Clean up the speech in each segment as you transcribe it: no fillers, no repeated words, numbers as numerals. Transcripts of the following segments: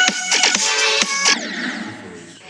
Que foi isso?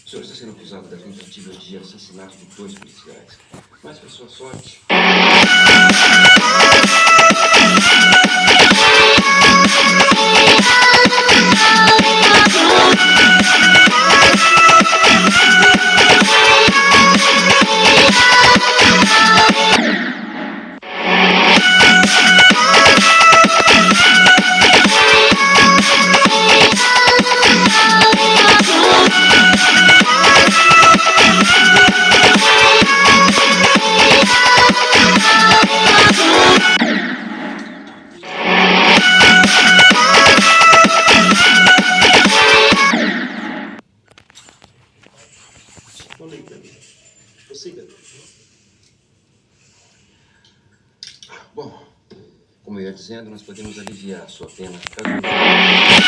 O senhor está sendo acusado da tentativa de assassinato de 2 policiais. Mas, por sua sorte... Falei pra mim. Prossiga. Bom, como eu ia dizendo, nós podemos aliviar a sua pena caso...